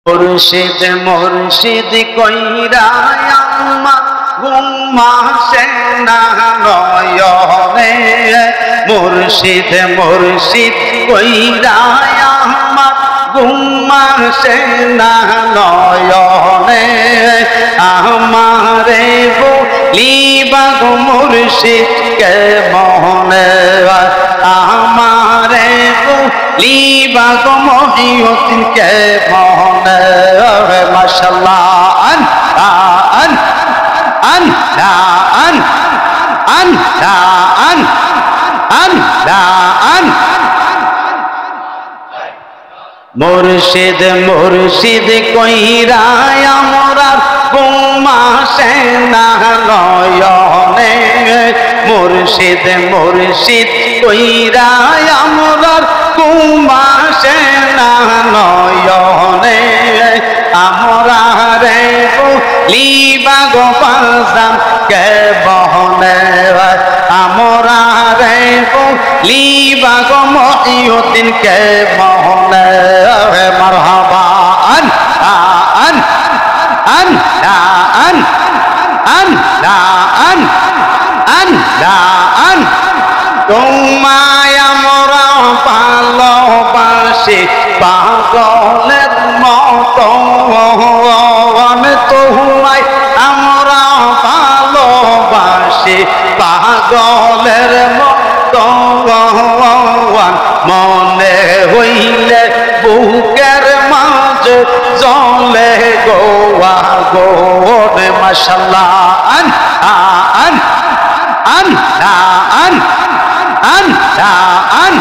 মুর্শিদ মুর্শিদ কইরা আমার ঘুম আসে না নয়নে মুর্শিদ মুর্শিদ কইরা আমার ঘুম আসে না নয়নে আমারে বলিবা গো মুর্শিদ কে মনে আমারে বলিবা গো মহিউদ্দিন কে মনে মাশাআল্লাহ আন আন আন আন আন আন আন আন মুর্শিদ মুর্শিদ কইরা আমরা ঘুম আসে না নয়নে মুর্শিদ মুর্শিদ কইরা আমরা ঘুম আসে না নয়নে আমরা রে বলিবা গো বাজান কে বহনে আমরা রে বলিবা গো মহিউদ্দিন কে বহনে মারহাবা আন আন আন আন আন আন আন আন তোমায় আমরা ভালোবাসি পাগলের মতো তোমায় আমরা ভালোবাসি পাগলের মতো মনে হইলে বুকের মাঝে জলে গোয়া গোরে মাশাআল্লাহ আন আন আন আন আন আন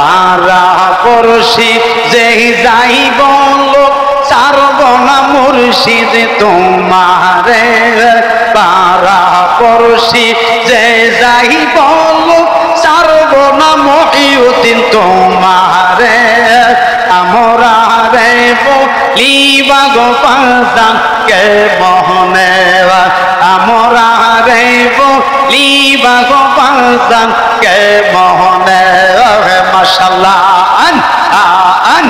পারা পড়শি যে যাই বলো ছাড়ব না মুর্শিদ তোমারে পারা পড়শি যে যাই বলো ছাড়ব না মহিউদ্দিন তোমারে আমরা রে বলিবা গো বাজান কে মহনে আমরা রে বলিবা গো বাজান কে মহনে মাশাআল্লাহ আন আন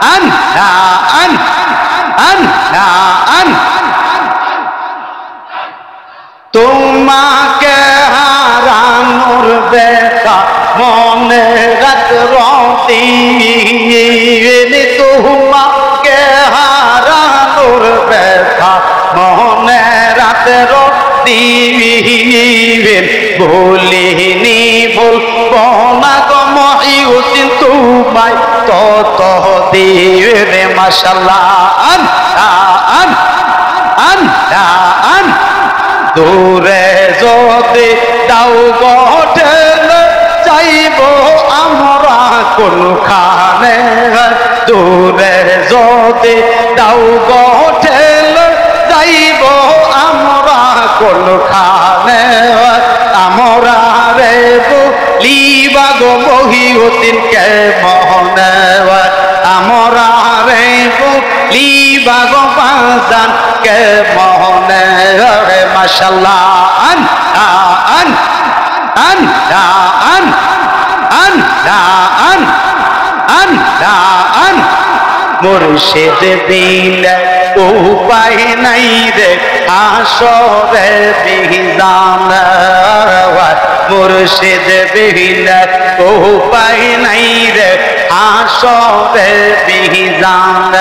আন আন আন আন তোমাকে হারানোর ব্যথা মনে রাখি তোমাকে হারানোর ব্যথা মনে রাখি ভুলিনি ভুলব না গো মহিউদ্দিন তোমায় তত দিবে মাশাআল্লাহ আন আন আন আন দূরে যদি দাও গঠেল চাইব আমরা কোনখানে দূরে যদি দাও গঠেল যাইব আমরা কোনখানে আমরা রে বলিবা গো মহিউদ্দিন কে মহনে আমরা রে বলিবা গো বাজান কে মহনে মাশাআল্লাহ আন আন আন আন আন আন আন আন মুর্শিদ বিনা উপায় নাই রে আসরে বিজান মুর্শিদ বিনা উপায় নাই রে আসরে বিজান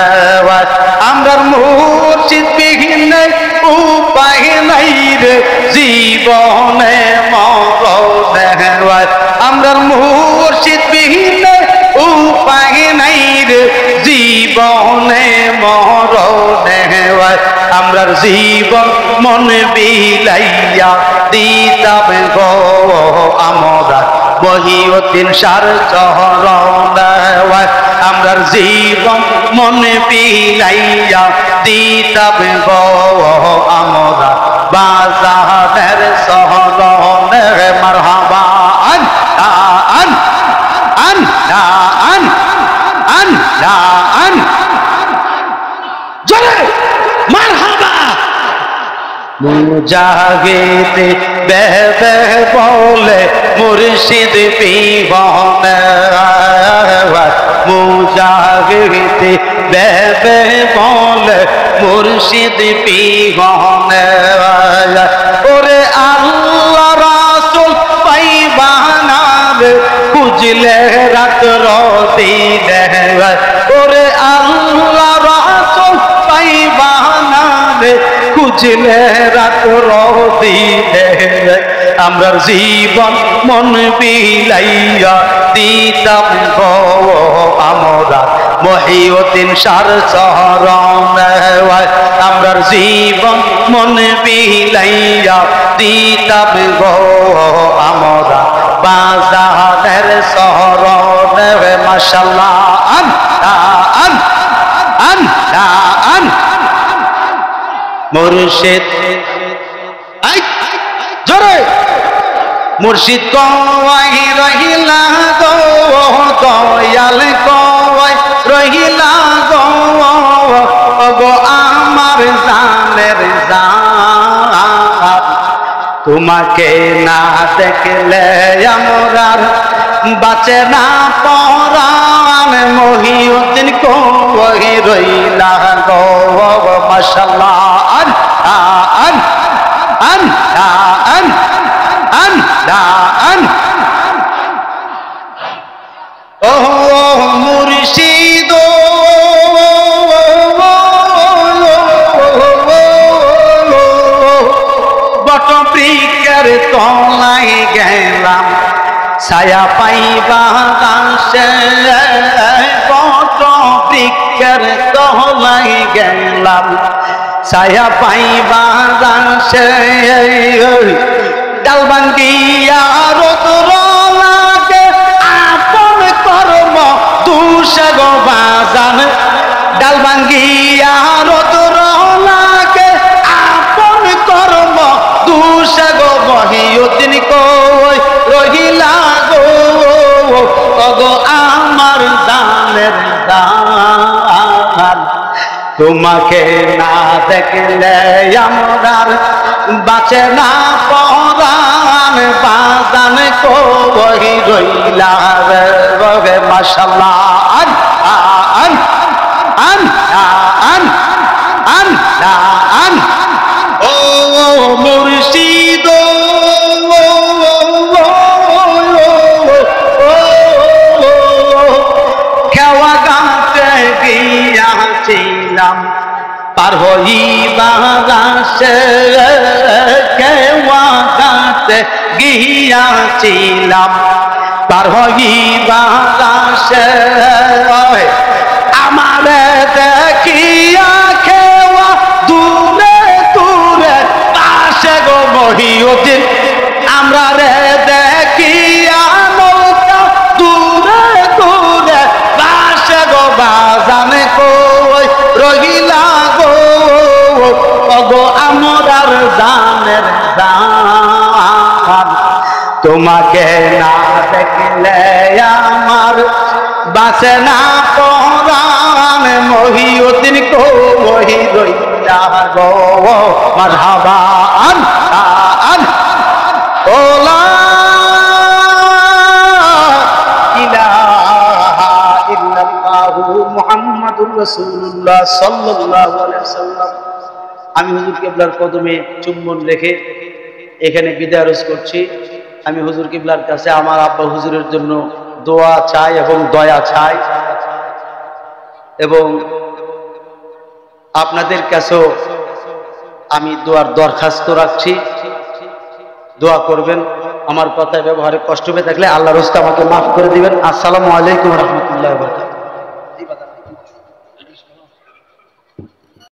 আমরা মুর্শিদ বিনা উপায় নাই রে জীবনে মরণে আমরা মুর্শিদ বিনা উপায় নাই রে জীবনে মরণে আমরার জীবন মন বিলাইয়া দিতাম গো আমরা মহিউদ্দিন সার চরণে আমরার জীবন মন বিলাইয়া দিতাম গো আমরা বাজারের শহরনে মারহাবা আন আন আন আন আন আন জোরে মারহাবা মুজাহিদ বেবে বলে মুর্শিদ বিহনে মুজাহিদ বেবে বলে মুর্শিদ বিহনে ওরে আল্লাহ রাসূল পাইবানা রে খুঁজলে রাত দিনে ওরে আল্লাহ রাসূল পাইবানা রে খুঁজলে রাত দিনে আমরার জীবন মন বিলাইয়া দিতাম গো আমরা মহিউদ্দিন শার চরণে আমরার জীবন মন বিলাইয়া দিতাম গো আমরা বাজারের শরণে মাশাআল্লাহ আন আন আন আন মুর্শিদ আই জোরে মুর্শিদ কওয়াই রহিলা গো দয়াল কওয়াই রহিলা গো গো আমার জানের জান তোমাকে না দেখলে আমরার বাঁচে না পরাণ মহিউদ্দিন কওয়াই রহিলা গো মাশাআল্লাহ আন আন আন আন আন আন ও মুর্শিদ বট বৃক্ষের তলায় গেলাম ছায়া পাইবা দাসে বট বৃক্ষের তলায় গেলাম ছায়া পাইবা দাসে ডাল ভাঙ্গিয়া রোদ লাগে আপন কর্ম দুষে গো বাজান ডাল ভাঙ্গিয়া রোদ লাগে আপন কর্ম দুষে গো মহিউদ্দিন কই রহিলা গো গো আমার জানের জান তোমাকে না দেখলে আমরার বাঁচে না পরাণ বাজান কই রইলা রে মাশাআল্লাহ আন আন আন আন আন আন ও মুর্শিদ খেওয়া গাতে গিয়াছিলাম পার হইবা দাসে কেওয়া গাতে গিয়াছিলাম পার হইবা দাসে আমারে দেখিয়া খেওয়া দূরে দূরে পাশে গো মহিউদ্দিন আমরা রে দেখিয়া নৌকা দূরে দূরে পাশে গো বাজান কই রহিলা গো গো আমরার জানের জান তোমাকে না দেখলে আমার বাঁচে না পরাণ মহিউদ্দিন কই রইলা গো মারহাবা আন আন ওলা ইলাহা ইল্লাল্লাহু মুহাম্মাদুর রাসূলুল্লাহ সাল্লাল্লাহু আলাইহি ওয়াসাল্লাম। আমি হুজুর কিবলার কদমে চুম্বন রেখে এখানে বিদায় রোজ করছি। আমি হুজুর কিবলার কাছে আমার আব্বা হুজুরের জন্য দোয়া চাই এবং দয়া চাই, এবং আপনাদের কাছেও আমি দোয়ার দরখাস্ত রাখছি, দোয়া করবেন। আমার কথায় ব্যবহারে কষ্ট পেয়ে থাকলে আল্লাহর রাস্তায় আমাকে মাফ করে দিবেন। আসসালামু আলাইকুম ওয়া রাহমাতুল্লাহি ওয়া বারাকাতুহু।